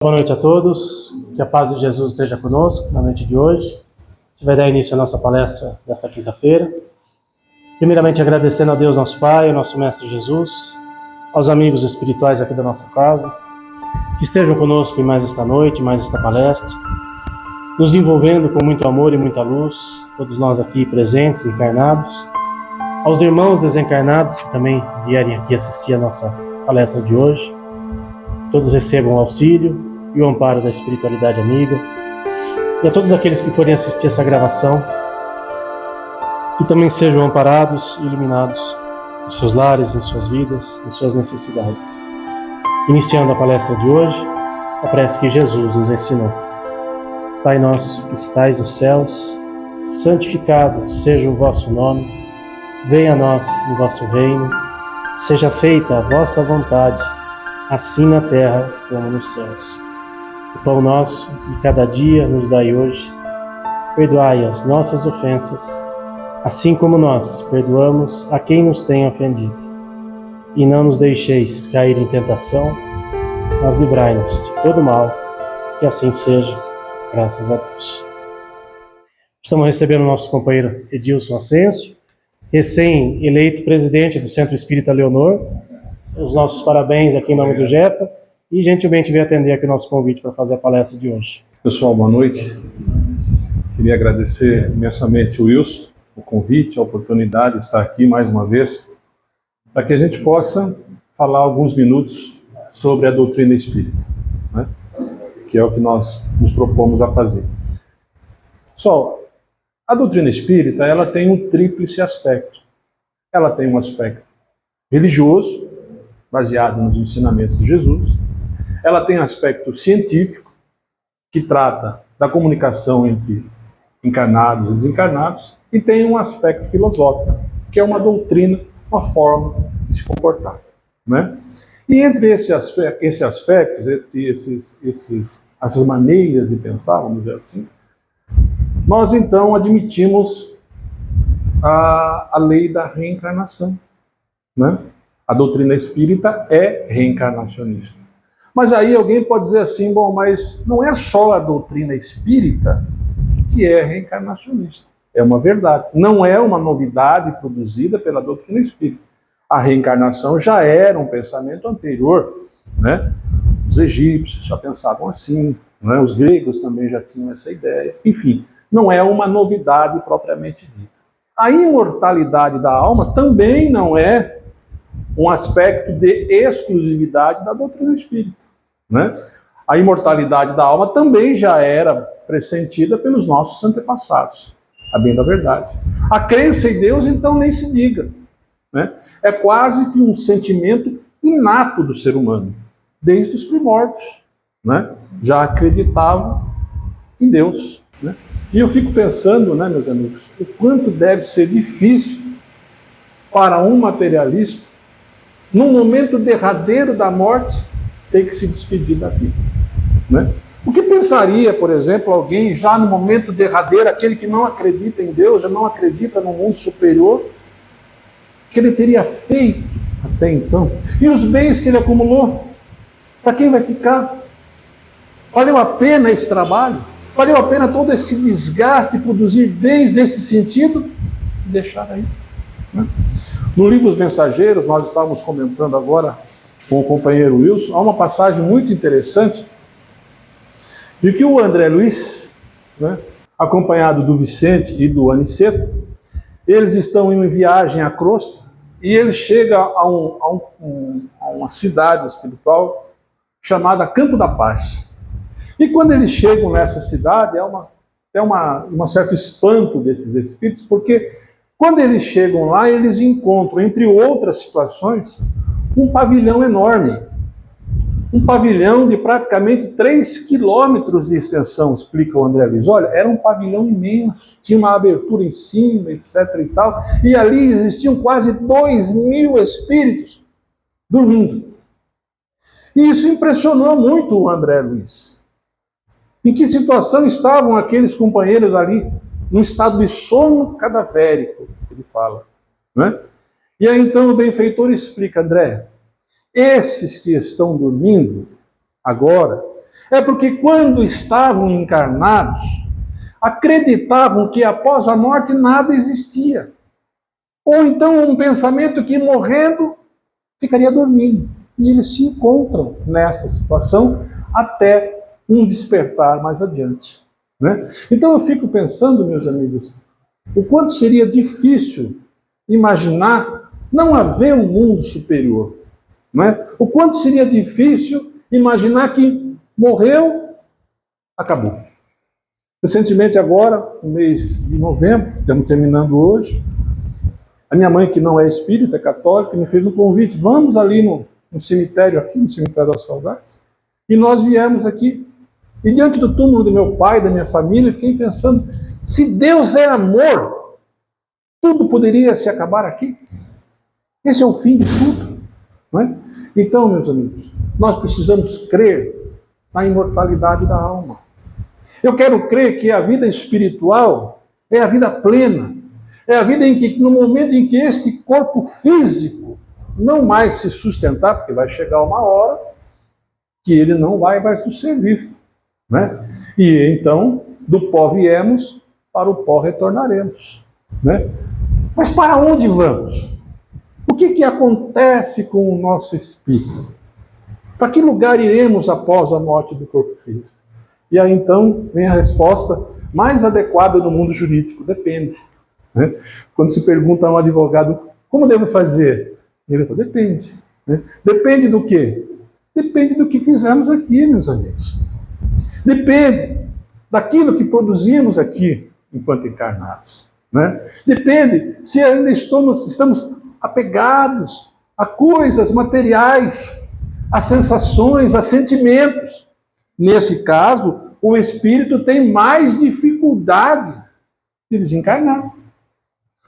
Boa noite a todos, que a paz de Jesus esteja conosco na noite de hoje. A gente vai dar início à nossa palestra desta quinta-feira. Primeiramente agradecendo a Deus nosso Pai, ao nosso Mestre Jesus, aos amigos espirituais aqui da nossa casa, que estejam conosco em mais esta noite, mais esta palestra, nos envolvendo com muito amor e muita luz, todos nós aqui presentes, encarnados, aos irmãos desencarnados que também vierem aqui assistir a nossa palestra de hoje. Todos recebam o auxílio e o amparo da espiritualidade amiga, e a todos aqueles que forem assistir essa gravação, que também sejam amparados e iluminados em seus lares, em suas vidas, em suas necessidades. Iniciando a palestra de hoje, a prece que Jesus nos ensinou. Pai nosso que estais nos céus, santificado seja o vosso nome, venha a nós o vosso reino, seja feita a vossa vontade, assim na terra como nos céus. O pão nosso de cada dia nos dai hoje. Perdoai as nossas ofensas, assim como nós perdoamos a quem nos tem ofendido. E não nos deixeis cair em tentação, mas livrai-nos de todo mal, que assim seja, graças a Deus. Estamos recebendo o nosso companheiro Edilson Ascencio, recém-eleito presidente do Centro Espírita Leonor. Os nossos parabéns aqui em nome do Jefa, e gentilmente veio atender aqui o nosso convite para fazer a palestra de hoje. Pessoal, boa noite. Queria agradecer imensamente o Wilson, o convite, a oportunidade de estar aqui mais uma vez, para que a gente possa falar alguns minutos sobre a doutrina espírita, né? Que é o que nós nos propomos a fazer. Pessoal, a doutrina espírita, ela tem um tríplice aspecto. Ela tem um aspecto religioso, baseado nos ensinamentos de Jesus. Ela tem aspecto científico, que trata da comunicação entre encarnados e desencarnados, e tem um aspecto filosófico, que é uma doutrina, uma forma de se comportar, né? E entre esses aspectos, entre essas maneiras de pensar, vamos dizer assim, nós então admitimos a lei da reencarnação, né? A doutrina espírita é reencarnacionista. Mas aí alguém pode dizer assim, bom, mas não é só a doutrina espírita que é reencarnacionista. É uma verdade. Não é uma novidade produzida pela doutrina espírita. A reencarnação já era um pensamento anterior, né? Os egípcios já pensavam assim, né? Os gregos também já tinham essa ideia. Enfim, não é uma novidade propriamente dita. A imortalidade da alma também não é um aspecto de exclusividade da doutrina espírita, né? A imortalidade da alma também já era pressentida pelos nossos antepassados, a bem da verdade. A crença em Deus, então, nem se diga, né? É quase que um sentimento inato do ser humano, desde os primórdios, né? Já acreditavam em Deus, né? E eu fico pensando, né, meus amigos, o quanto deve ser difícil para um materialista, num momento derradeiro da morte, ter que se despedir da vida, né? O que pensaria, por exemplo, alguém já no momento derradeiro, aquele que não acredita em Deus, já não acredita no mundo superior, que ele teria feito até então? E os bens que ele acumulou? Para quem vai ficar? Valeu a pena esse trabalho? Valeu a pena todo esse desgaste de produzir bens nesse sentido? Deixar aí, né? No livro Os Mensageiros, nós estávamos comentando agora com o companheiro Wilson, há uma passagem muito interessante de que o André Luiz, né, acompanhado do Vicente e do Aniceto, eles estão em uma viagem à crosta e ele chega a uma cidade espiritual chamada Campo da Paz. E quando eles chegam nessa cidade, é um certo espanto desses espíritos, porque quando eles chegam lá, eles encontram, entre outras situações, um pavilhão enorme. Um pavilhão de praticamente 3 quilômetros de extensão, explica o André Luiz. Olha, era um pavilhão imenso, tinha uma abertura em cima, etc. e tal, e ali existiam quase 2.000 espíritos dormindo. E isso impressionou muito o André Luiz. Em que situação estavam aqueles companheiros ali? Num estado de sono cadavérico, ele fala, né? E aí então o benfeitor explica, André, esses que estão dormindo agora, é porque quando estavam encarnados, acreditavam que após a morte nada existia. Ou então um pensamento que morrendo ficaria dormindo. E eles se encontram nessa situação até um despertar mais adiante, né? Então eu fico pensando, meus amigos, o quanto seria difícil imaginar não haver um mundo superior, né? O quanto seria difícil imaginar que morreu, acabou. Recentemente agora, no mês de novembro, estamos terminando hoje, a minha mãe, que não é espírita, é católica, me fez um convite, vamos ali no cemitério aqui, no cemitério da Saudade, e nós viemos aqui, e diante do túmulo do meu pai, da minha família, fiquei pensando, se Deus é amor, tudo poderia se acabar aqui? Esse é o fim de tudo, não é? Então, meus amigos, nós precisamos crer na imortalidade da alma. Eu quero crer que a vida espiritual é a vida plena, é a vida em que, no momento em que este corpo físico não mais se sustentar, porque vai chegar uma hora que ele não vai mais nos servir, né? E então, do pó viemos, para o pó retornaremos, né? Mas para onde vamos? O que acontece com o nosso espírito? Para que lugar iremos após a morte do corpo físico? E aí então vem a resposta mais adequada no mundo jurídico: depende, né? Quando se pergunta a um advogado, como devo fazer? Ele fala, depende, né? Depende do quê? Depende do que fizemos aqui, meus amigos. Depende daquilo que produzimos aqui enquanto encarnados, né? Depende se ainda estamos apegados a coisas materiais, a sensações, a sentimentos. Nesse caso, o espírito tem mais dificuldade de desencarnar.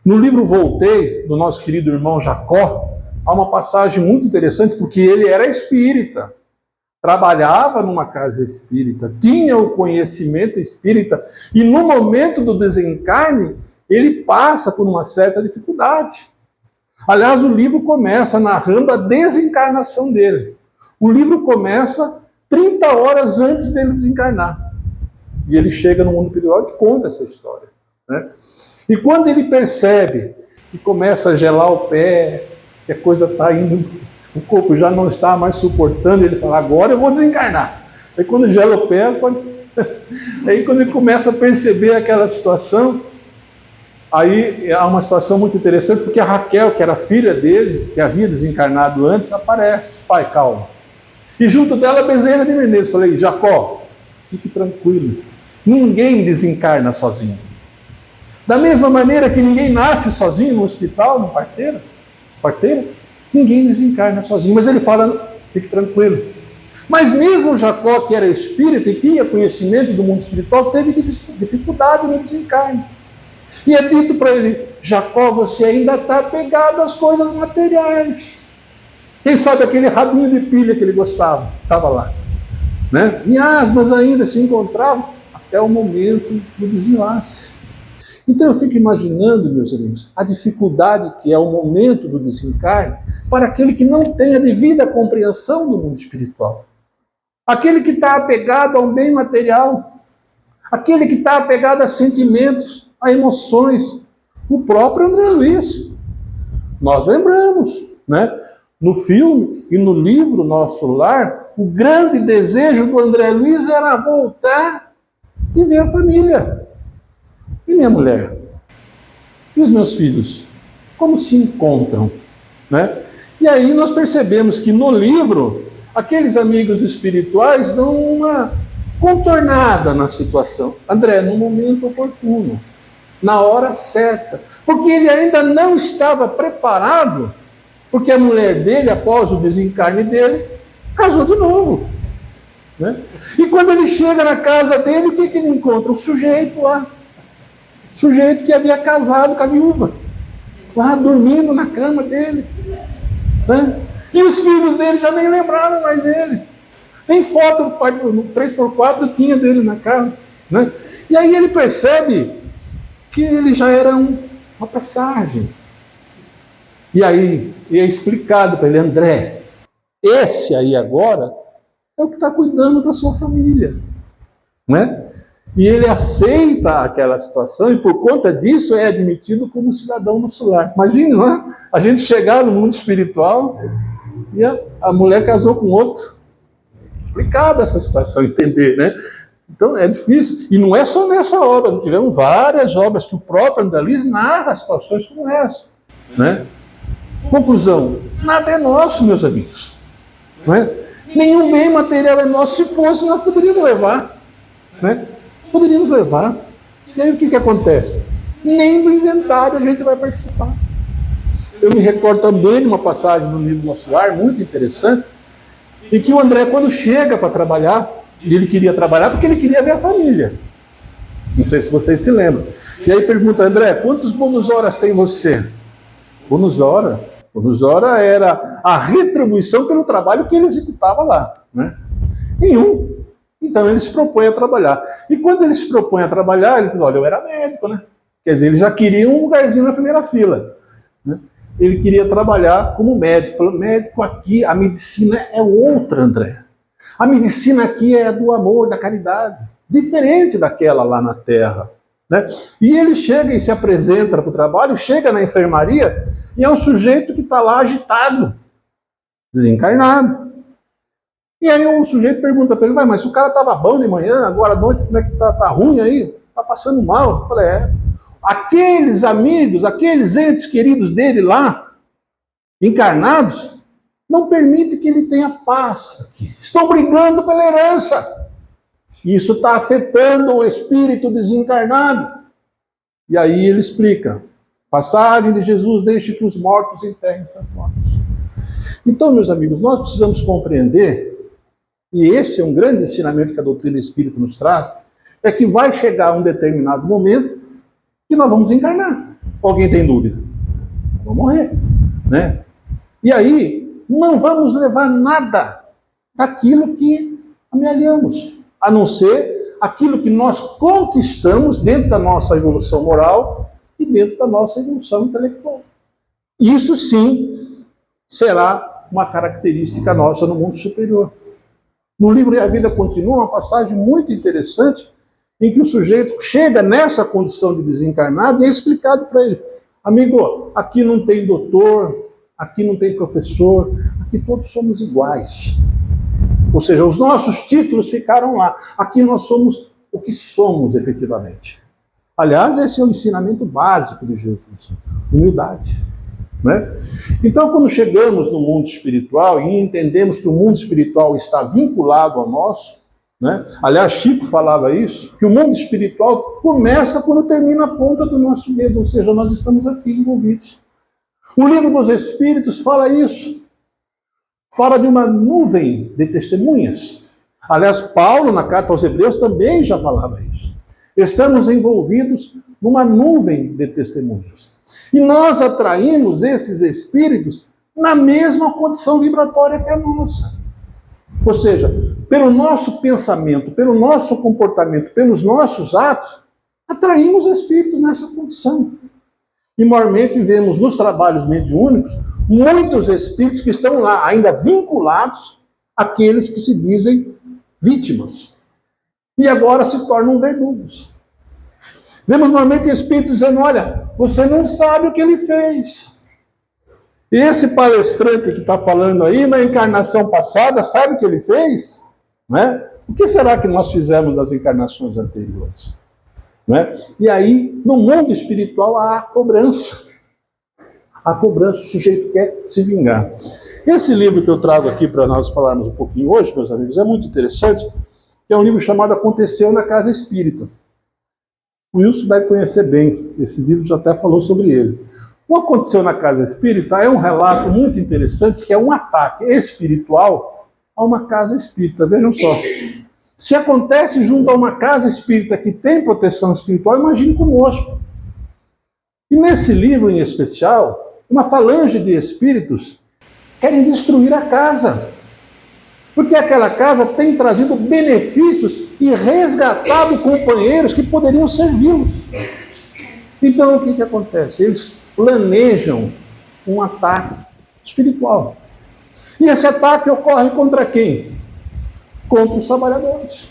No livro Voltei, do nosso querido irmão Jacó, há uma passagem muito interessante, porque ele era espírita, trabalhava numa casa espírita, tinha o conhecimento espírita, e no momento do desencarne, ele passa por uma certa dificuldade. Aliás, o livro começa narrando a desencarnação dele. O livro começa 30 horas antes dele desencarnar. E ele chega no mundo periódico e conta essa história, né? E quando ele percebe que começa a gelar o pé, que a coisa está indo, o corpo já não está mais suportando, ele fala, agora eu vou desencarnar. Aí quando gela o pé, aí quando ele começa a perceber aquela situação, aí há uma situação muito interessante, porque a Raquel, que era filha dele, que havia desencarnado antes, aparece. Pai, calma. E junto dela, Bezerra de Menezes. Falei, Jacó, fique tranquilo. Ninguém desencarna sozinho. Da mesma maneira que ninguém nasce sozinho no hospital, no parteira, ninguém desencarna sozinho. Mas ele fala, fique tranquilo. Mas mesmo Jacó, que era espírita e tinha conhecimento do mundo espiritual, teve dificuldade no desencarne. E é dito para ele, Jacó, você ainda está apegado às coisas materiais. Quem sabe aquele rabinho de pilha que ele gostava, estava lá, né? E asmas ainda se encontravam até o momento do desenlace. Então eu fico imaginando, meus amigos, a dificuldade que é o momento do desencarne para aquele que não tem a devida compreensão do mundo espiritual. Aquele que está apegado a um bem material, aquele que está apegado a sentimentos, a emoções. O próprio André Luiz, nós lembramos, né? No filme e no livro Nosso Lar, o grande desejo do André Luiz era voltar e ver a família. E minha mulher? E os meus filhos? Como se encontram, né? E aí nós percebemos que no livro, aqueles amigos espirituais dão uma contornada na situação. André, no momento oportuno, na hora certa, porque ele ainda não estava preparado, porque a mulher dele, após o desencarne dele, casou de novo, né? E quando ele chega na casa dele, o que ele encontra? O sujeito lá, o sujeito que havia casado com a viúva, lá dormindo na cama dele, né? E os filhos dele já nem lembravam mais dele, nem foto no 3x4 tinha dele na casa, né? E aí ele percebe que ele já era uma passagem. E aí é explicado para ele, André, esse aí agora é o que está cuidando da sua família, né? E ele aceita aquela situação e por conta disso é admitido como cidadão no seu lar. Imagina, não é? A gente chegar no mundo espiritual e a mulher casou com outro. Complicada essa situação, entender, né? Então é difícil. E não é só nessa obra, tivemos várias obras que o próprio André Luiz narra situações como essa, né? Conclusão, nada é nosso, meus amigos, não é? Nenhum bem material é nosso. Se fosse, nós poderíamos levar, né? Poderíamos levar. E aí o que acontece? Nem do inventário a gente vai participar. Eu me recordo também de uma passagem no livro Nosso Lar, muito interessante, em que o André, quando chega para trabalhar, e ele queria trabalhar porque ele queria ver a família. Não sei se vocês se lembram. E aí pergunta, André, quantos bônus horas tem você? Bônus hora era a retribuição pelo trabalho que ele executava lá, né? Nenhum. Então ele se propõe a trabalhar. E quando ele se propõe a trabalhar, ele diz, olha, eu era médico, né? Quer dizer, ele já queria um lugarzinho na primeira fila, né? Ele queria trabalhar como médico. Falou, médico aqui, a medicina é outra, André. A medicina aqui é do amor, da caridade. Diferente daquela lá na Terra, né? E ele chega e se apresenta para o trabalho, chega na enfermaria e é um sujeito que está lá agitado, desencarnado. E aí o sujeito pergunta para ele, vai, mas se o cara estava bom de manhã, agora à noite como é que tá ruim aí? Está passando mal? Eu falei, aqueles amigos, aqueles entes queridos dele lá, encarnados, não permitem que ele tenha paz aqui. Estão brigando pela herança. Isso está afetando o espírito desencarnado. E aí ele explica, passagem de Jesus, deixe que os mortos enterrem seus mortos. Então, meus amigos, nós precisamos compreender, e esse é um grande ensinamento que a doutrina espírita nos traz, é que vai chegar um determinado momento que nós vamos encarnar. Alguém tem dúvida? Vamos morrer, né? E aí, não vamos levar nada daquilo que amealhamos, a não ser aquilo que nós conquistamos dentro da nossa evolução moral e dentro da nossa evolução intelectual. Isso sim será uma característica nossa no mundo superior. No livro E a Vida Continua, uma passagem muito interessante em que o sujeito chega nessa condição de desencarnado e é explicado para ele, amigo, aqui não tem doutor, aqui não tem professor, aqui todos somos iguais. Ou seja, os nossos títulos ficaram lá. Aqui nós somos o que somos efetivamente. Aliás, esse é o ensinamento básico de Jesus. Humildade, né? Então, quando chegamos no mundo espiritual e entendemos que o mundo espiritual está vinculado ao nosso, né? Aliás, Chico falava isso, que o mundo espiritual começa quando termina a ponta do nosso dedo, ou seja, nós estamos aqui envolvidos. O Livro dos Espíritos fala isso. Fala de uma nuvem de testemunhas. Aliás, Paulo, na carta aos Hebreus, também já falava isso. Estamos envolvidos numa nuvem de testemunhas. E nós atraímos esses espíritos na mesma condição vibratória que a nossa. Ou seja, pelo nosso pensamento, pelo nosso comportamento, pelos nossos atos, atraímos espíritos nessa condição. E maiormente vemos nos trabalhos mediúnicos muitos espíritos que estão lá, ainda vinculados àqueles que se dizem vítimas. E agora se tornam verdugos. Vemos normalmente espíritos dizendo, olha, você não sabe o que ele fez. E esse palestrante que está falando aí, na encarnação passada, sabe o que ele fez? Né? O que será que nós fizemos nas encarnações anteriores? Né? E aí, no mundo espiritual, há a cobrança. A cobrança, o sujeito quer se vingar. Esse livro que eu trago aqui para nós falarmos um pouquinho hoje, meus amigos, é muito interessante, que é um livro chamado Aconteceu na Casa Espírita. O Wilson deve conhecer bem, esse livro já até falou sobre ele. O Aconteceu na Casa Espírita é um relato muito interessante, que é um ataque espiritual a uma casa espírita. Vejam só. Se acontece junto a uma casa espírita que tem proteção espiritual, imagine conosco. E nesse livro em especial, uma falange de espíritos querem destruir a casa. Porque aquela casa tem trazido benefícios e resgatado companheiros que poderiam servi-los. Então o que acontece? Eles planejam um ataque espiritual. E esse ataque ocorre contra quem? contra os trabalhadores.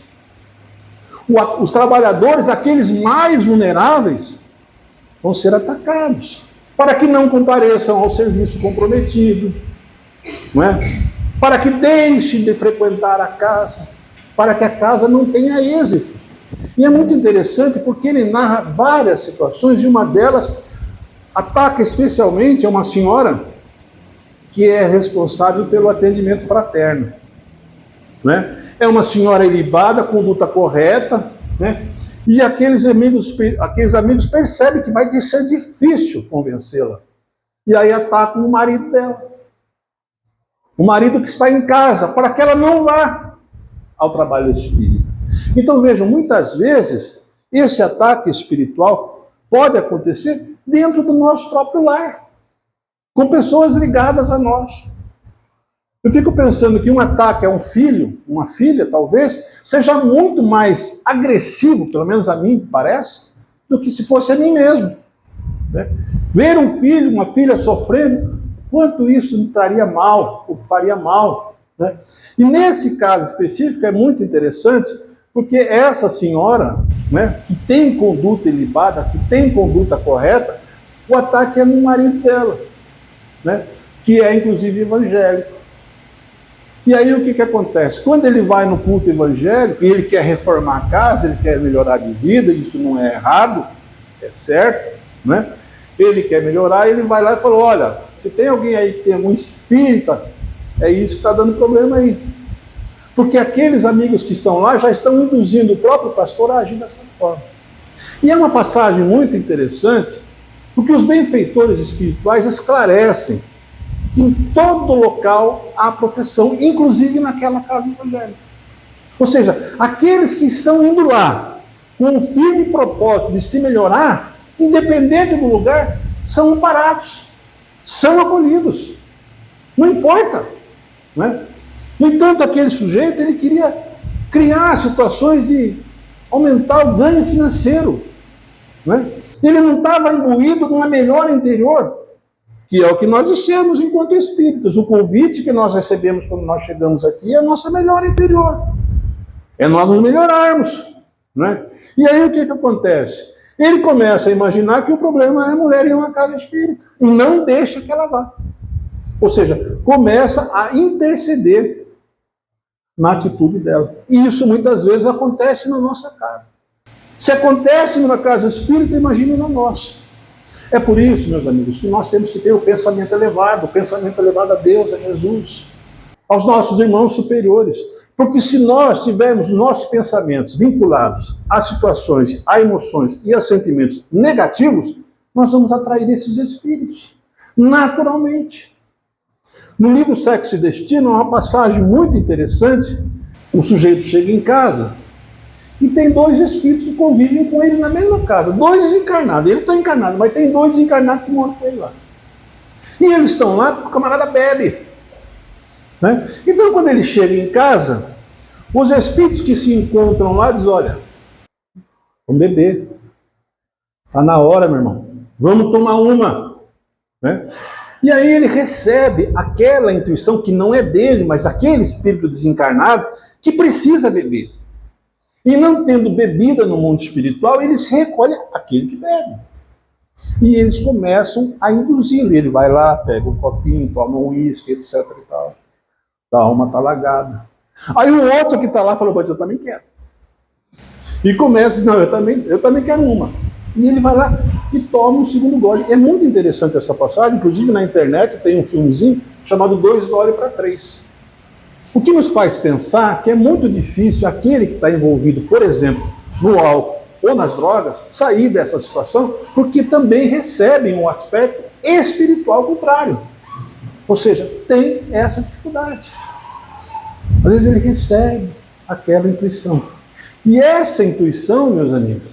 Os trabalhadores, aqueles mais vulneráveis, vão ser atacados, para que não compareçam ao serviço comprometido, não é? Para que deixem de frequentar a casa, para que a casa não tenha êxito. E é muito interessante porque ele narra várias situações, e uma delas ataca especialmente a uma senhora que é responsável pelo atendimento fraterno. Né? É uma senhora ilibada, conduta correta, né? E aqueles amigos percebem que vai ser difícil convencê-la. E aí atacam o marido dela. O marido que está em casa, para que ela não vá ao trabalho espírita. Então vejam, muitas vezes esse ataque espiritual pode acontecer dentro do nosso próprio lar, com pessoas ligadas a nós. Eu fico pensando que um ataque a um filho, uma filha talvez, seja muito mais agressivo, pelo menos a mim parece, do que se fosse a mim mesmo. Né? Ver um filho, uma filha sofrendo, quanto isso me traria mal, ou faria mal. Né? E nesse caso específico é muito interessante, porque essa senhora, né, que tem conduta ilibada, que tem conduta correta, o ataque é no marido dela, né, que é inclusive evangélico. E aí o que acontece? Quando ele vai no culto evangélico, e ele quer reformar a casa, ele quer melhorar de vida, isso não é errado, é certo, né? Ele quer melhorar, ele vai lá e fala, olha, se tem alguém aí que tem algum espírita, é isso que está dando problema aí. Porque aqueles amigos que estão lá já estão induzindo o próprio pastor a agir dessa forma. E é uma passagem muito interessante, porque os benfeitores espirituais esclarecem que em todo local há proteção, inclusive naquela casa evangélica. Ou seja, aqueles que estão indo lá com o firme propósito de se melhorar, independente do lugar, são amparados, são acolhidos. Não importa, né? No entanto, aquele sujeito, ele queria criar situações de aumentar o ganho financeiro, né? Ele não estava imbuído numa melhora interior, que é o que nós dissemos enquanto espíritos. O convite que nós recebemos quando nós chegamos aqui é a nossa melhora interior. É nós nos melhorarmos, né? E aí o que acontece? Ele começa a imaginar que o problema é a mulher em uma casa espírita e não deixa que ela vá. Ou seja, começa a interceder na atitude dela. E isso muitas vezes acontece na nossa casa. Se acontece numa casa espírita, imagine na nossa. É por isso, meus amigos, que nós temos que ter o pensamento elevado a Deus, a Jesus, aos nossos irmãos superiores. Porque se nós tivermos nossos pensamentos vinculados a situações, a emoções e a sentimentos negativos, nós vamos atrair esses espíritos, naturalmente. No livro Sexo e Destino, há uma passagem muito interessante. O sujeito chega em casa e tem dois espíritos que convivem com ele na mesma casa. Dois desencarnados. Ele está encarnado, mas tem dois desencarnados que moram com ele lá. E eles estão lá porque o camarada bebe. Né? Então, quando ele chega em casa, os espíritos que se encontram lá dizem, olha, vamos beber. Está na hora, meu irmão. Vamos tomar uma. Né? E aí ele recebe aquela intuição que não é dele, mas daquele espírito desencarnado que precisa beber. E não tendo bebida no mundo espiritual, eles recolhem aquele que bebe. E eles começam a induzir. Ele vai lá, pega um copinho, toma um uísque, etc. e tal. A alma está lagada. Aí o outro que está lá falou, pois eu também quero. E começa a dizer, não, eu também quero uma. E ele vai lá e toma um segundo gole. É muito interessante essa passagem, inclusive na internet tem um filmezinho chamado 2 gole para 3. O que nos faz pensar que é muito difícil aquele que está envolvido, por exemplo, no álcool ou nas drogas, sair dessa situação, porque também recebem um aspecto espiritual contrário. Ou seja, tem essa dificuldade. Às vezes ele recebe aquela intuição. E essa intuição, meus amigos,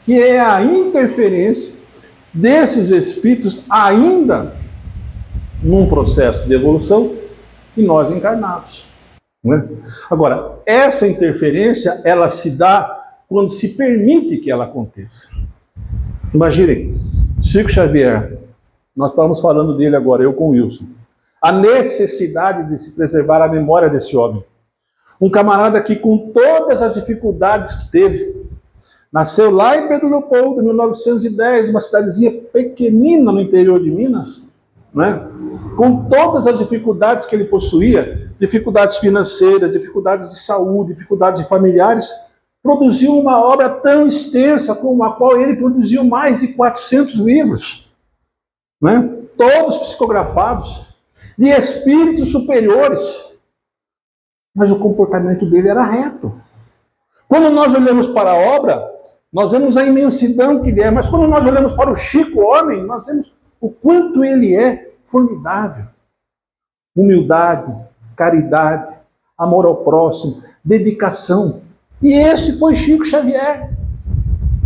que é a interferência desses espíritos ainda num processo de evolução e nós encarnados. Né? Agora, essa interferência, ela se dá quando se permite que ela aconteça. Imaginem, Chico Xavier, nós estávamos falando dele agora, eu com o Wilson, a necessidade de se preservar a memória desse homem. Um camarada que, com todas as dificuldades que teve, nasceu lá em Pedro Leopoldo, em 1910, uma cidadezinha pequenina no interior de Minas, né? Com todas as dificuldades que ele possuía, dificuldades financeiras, dificuldades de saúde, dificuldades familiares, produziu uma obra tão extensa como a qual ele produziu mais de 400 livros, né? Todos psicografados, de espíritos superiores, mas o comportamento dele era reto. Quando nós olhamos para a obra, nós vemos a imensidão que ele é, mas quando nós olhamos para o Chico homem, nós vemos o quanto ele é formidável. Humildade, caridade, amor ao próximo, dedicação. E esse foi Chico Xavier.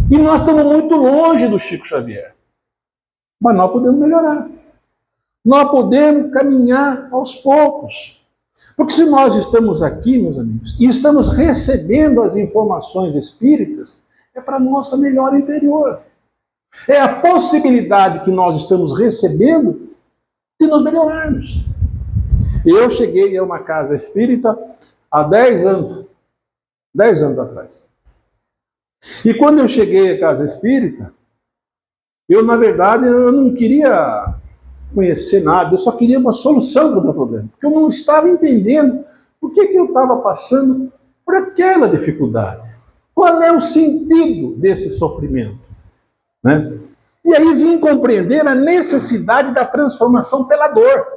E nós estamos muito longe do Chico Xavier. Mas nós podemos melhorar. Nós podemos caminhar aos poucos. Porque se nós estamos aqui, meus amigos, e estamos recebendo as informações espíritas, é para a nossa melhora interior. É a possibilidade que nós estamos recebendo de nos melhorarmos. Eu cheguei a uma casa espírita há 10 anos atrás. E quando eu cheguei à casa espírita, eu, na verdade, eu não queria conhecer nada, eu só queria uma solução para o meu problema. Porque eu não estava entendendo por que eu estava passando por aquela dificuldade. Qual é o sentido desse sofrimento? Né? E aí vim compreender a necessidade da transformação pela dor.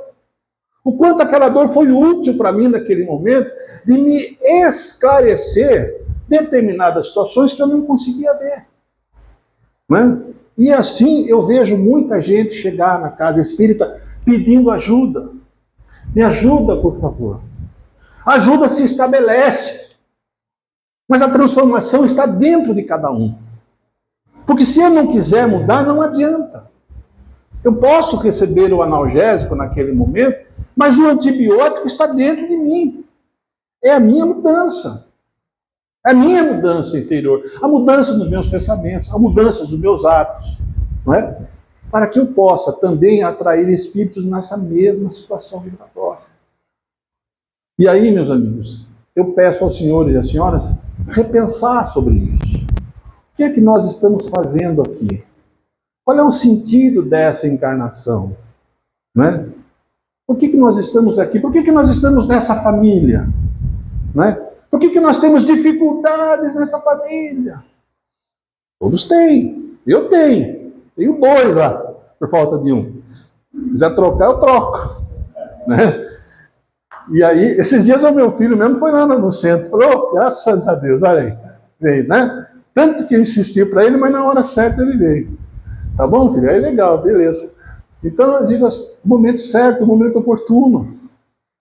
O quanto aquela dor foi útil para mim naquele momento de me esclarecer determinadas situações que eu não conseguia ver. Né? E assim eu vejo muita gente chegar na casa espírita pedindo ajuda. Me ajuda, por favor. A ajuda se estabelece, mas a transformação está dentro de cada um. Porque se eu não quiser mudar, não adianta. Eu posso receber o analgésico naquele momento, mas o antibiótico está dentro de mim. É a minha mudança. É a minha mudança interior. A mudança dos meus pensamentos, a mudança dos meus atos. Não é? Para que eu possa também atrair espíritos nessa mesma situação vibratória. E aí, meus amigos, eu peço aos senhores e às senhoras repensar sobre isso. O que é que nós estamos fazendo aqui? Qual é o sentido dessa encarnação? Né? Por que nós estamos aqui? Por que nós estamos nessa família? Né? Por que nós temos dificuldades nessa família? Todos têm. Eu tenho. Tenho 2 lá, por falta de um. Se quiser trocar, eu troco. Né? E aí, esses dias o meu filho mesmo foi lá no centro. Falou, graças a Deus, olha aí. Veio, né? Tanto que eu insisti para ele, mas na hora certa ele veio. Tá bom, filho? Aí legal, beleza. Então eu digo o momento certo, o momento oportuno.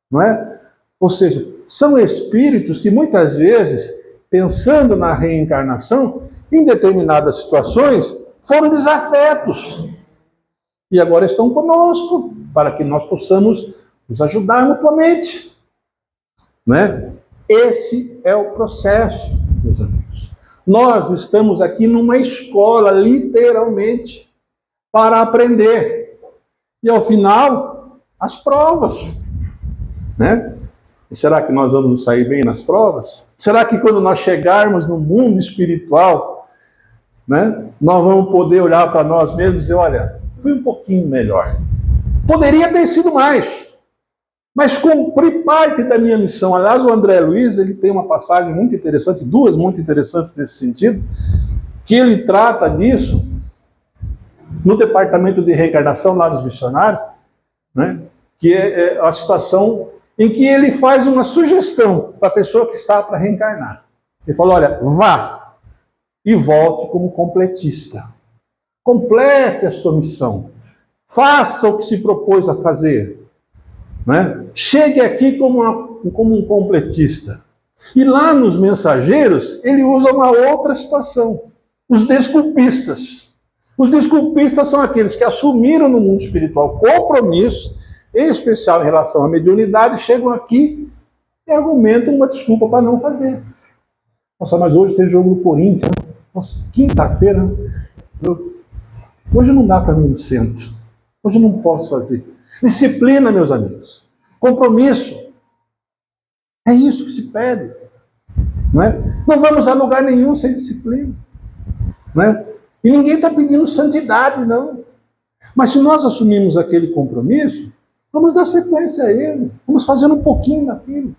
Não é? Ou seja, são espíritos que muitas vezes, pensando na reencarnação, em determinadas situações, foram desafetos. E agora estão conosco, para que nós possamos nos ajudar mutuamente. Não é? Esse é o processo, meus amigos. Nós estamos aqui numa escola, literalmente, para aprender. E ao final, as provas. Né? E será que nós vamos sair bem nas provas? Será que quando nós chegarmos no mundo espiritual, né, nós vamos poder olhar para nós mesmos e dizer, olha, fui um pouquinho melhor. Poderia ter sido mais, mas cumpri parte da minha missão. Aliás, o André Luiz, ele tem uma passagem muito interessante, 2 muito interessantes nesse sentido, que ele trata disso no departamento de reencarnação lá dos missionários, né, que é a situação em que ele faz uma sugestão para a pessoa que está para reencarnar. Ele fala, olha, vá e volte como completista. Complete a sua missão. Faça o que se propôs a fazer. Né? Chegue aqui como um completista. E lá nos mensageiros, ele usa uma outra situação. Os desculpistas. Os desculpistas são aqueles que assumiram no mundo espiritual compromissos, em especial em relação à mediunidade, chegam aqui e argumentam uma desculpa para não fazer. Nossa, mas hoje tem jogo do Corinthians. Nossa, quinta-feira. Hoje não dá para mim ir no centro. Hoje eu não posso fazer. Disciplina, meus amigos. Compromisso. É isso que se pede. Não é? Não vamos a lugar nenhum sem disciplina. Não é? E ninguém está pedindo santidade, não. Mas se nós assumimos aquele compromisso, vamos dar sequência a ele. Vamos fazendo um pouquinho daquilo.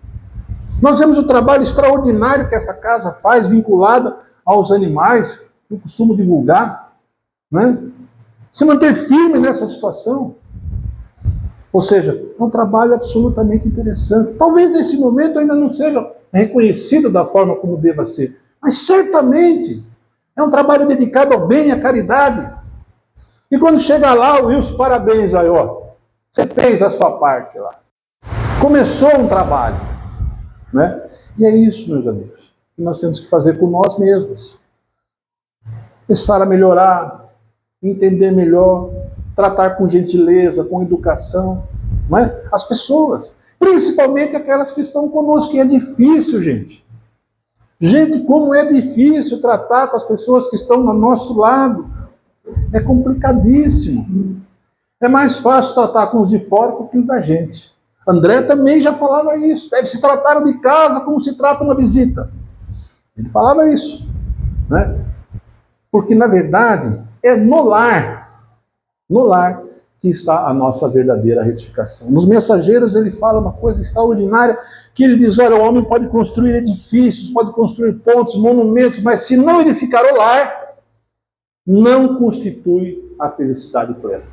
Nós vemos o trabalho extraordinário que essa casa faz, vinculada aos animais, que eu costumo divulgar. Né? Se manter firme nessa situação. Ou seja, é um trabalho absolutamente interessante. Talvez nesse momento ainda não seja reconhecido da forma como deva ser, mas certamente é um trabalho dedicado ao bem e à caridade. E quando chega lá, Wilson, parabéns aí, ó. Você fez a sua parte lá. Começou um trabalho. Né? E é isso, meus amigos, que nós temos que fazer com nós mesmos. Começar a melhorar, entender melhor, tratar com gentileza, com educação, não é? As pessoas, principalmente aquelas que estão conosco, que é difícil, gente. Gente, como é difícil tratar com as pessoas que estão ao nosso lado. É complicadíssimo. É mais fácil tratar com os de fora do que os da gente. André também já falava isso. Deve se tratar de casa como se trata uma visita. Ele falava isso. Né? Porque, na verdade, é no lar que está a nossa verdadeira retificação. Nos Mensageiros ele fala uma coisa extraordinária, que ele diz, olha, o homem pode construir edifícios, pode construir pontes, monumentos, mas se não edificar o lar, não constitui a felicidade plena.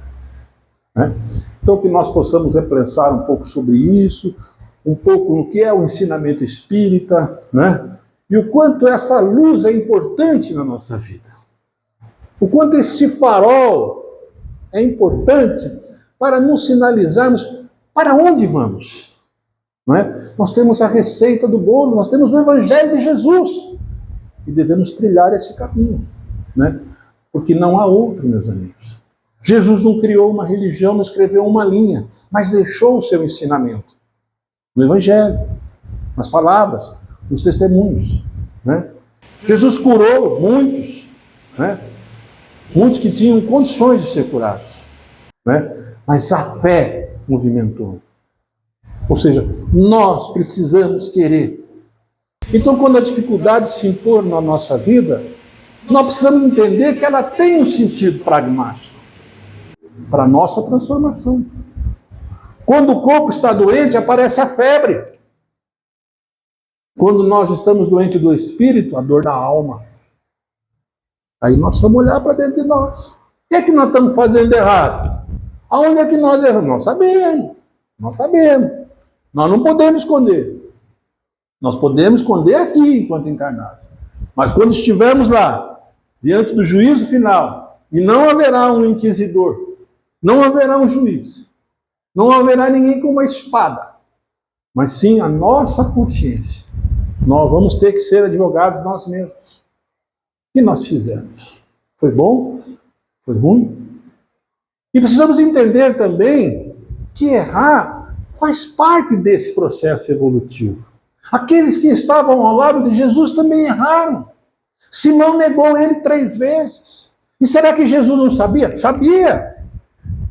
Né? Então que nós possamos repensar um pouco sobre isso, um pouco no que é o ensinamento espírita, né? E o quanto essa luz é importante na nossa vida. O quanto esse farol é importante para nos sinalizarmos para onde vamos. Não é? Nós temos a receita do bolo, nós temos o Evangelho de Jesus e devemos trilhar esse caminho. Né? Porque não há outro, meus amigos. Jesus não criou uma religião, não escreveu uma linha, mas deixou o seu ensinamento no Evangelho, nas palavras, nos testemunhos. Né? Jesus curou muitos, né? Muitos que tinham condições de ser curados. Né? Mas a fé movimentou. Ou seja, nós precisamos querer. Então, quando a dificuldade se impor na nossa vida, nós precisamos entender que ela tem um sentido pragmático para a nossa transformação. Quando o corpo está doente, aparece a febre. Quando nós estamos doentes do espírito, a dor da alma. Aí nós precisamos olhar para dentro de nós. O que é que nós estamos fazendo errado? Aonde é que nós erramos? Nós sabemos. Nós sabemos. Nós não podemos esconder. Nós podemos esconder aqui enquanto encarnados. Mas quando estivermos lá, diante do juízo final, e não haverá um inquisidor, não haverá um juiz, não haverá ninguém com uma espada, mas sim a nossa consciência. Nós vamos ter que ser advogados nós mesmos. O que nós fizemos? Foi bom? Foi ruim? E precisamos entender também que errar faz parte desse processo evolutivo. Aqueles que estavam ao lado de Jesus também erraram. Simão negou ele 3 vezes. E será que Jesus não sabia? Sabia.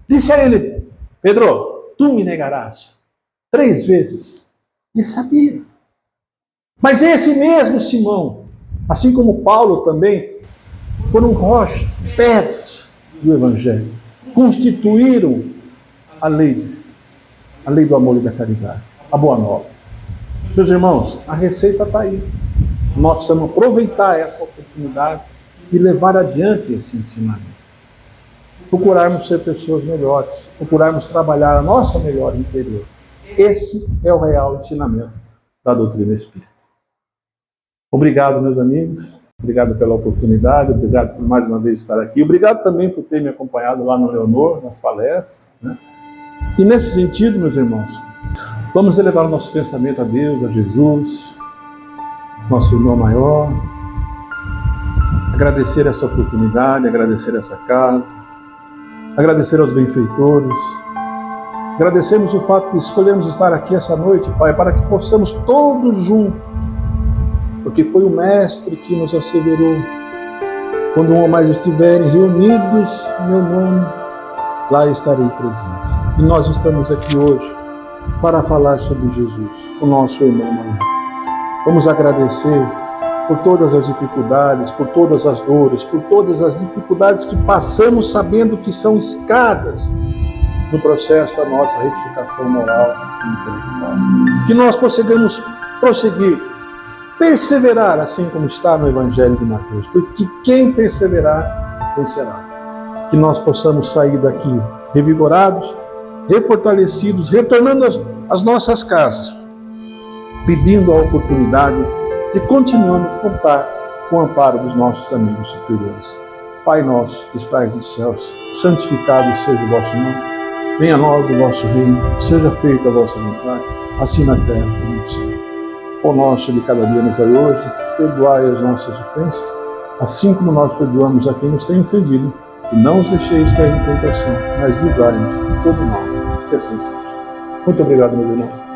Disse a ele, Pedro, tu me negarás 3 vezes. Ele sabia. Mas esse mesmo Simão, assim como Paulo também, foram rochas, pedras do Evangelho. Constituíram a lei do amor e da caridade, a boa nova. Meus irmãos, a receita está aí. Nós precisamos aproveitar essa oportunidade e levar adiante esse ensinamento. Procurarmos ser pessoas melhores, procurarmos trabalhar a nossa melhor interior. Esse é o real ensinamento da doutrina espírita. Obrigado, meus amigos. Obrigado pela oportunidade, obrigado por mais uma vez estar aqui. Obrigado também por ter me acompanhado lá no Leonor, nas palestras. Né? E nesse sentido, meus irmãos, vamos elevar o nosso pensamento a Deus, a Jesus, nosso irmão maior. Agradecer essa oportunidade, agradecer essa casa, agradecer aos benfeitores. Agradecemos o fato de escolhermos estar aqui essa noite, Pai, para que possamos todos juntos, porque foi o Mestre que nos asseverou, quando um ou mais estiverem reunidos em meu nome, lá estarei presente. E nós estamos aqui hoje para falar sobre Jesus, o nosso irmão maior. Vamos agradecer por todas as dificuldades, por todas as dores, por todas as dificuldades que passamos sabendo que são escadas no processo da nossa retificação moral e intelectual. Que nós possamos prosseguir, perseverar, assim como está no Evangelho de Mateus, porque quem perseverar, vencerá. Que nós possamos sair daqui revigorados, refortalecidos, retornando às nossas casas, pedindo a oportunidade de continuando a contar com o amparo dos nossos amigos superiores. Pai nosso que estais nos céus, santificado seja o vosso nome. Venha a nós o vosso reino, seja feita a vossa vontade, assim na terra como no céu. O nosso de cada dia nos dai hoje, perdoai as nossas ofensas, assim como nós perdoamos a quem nos tem ofendido, e não os deixeis cair em tentação, mas livrai-nos de todo mal, que assim seja. Muito obrigado, meus irmãos.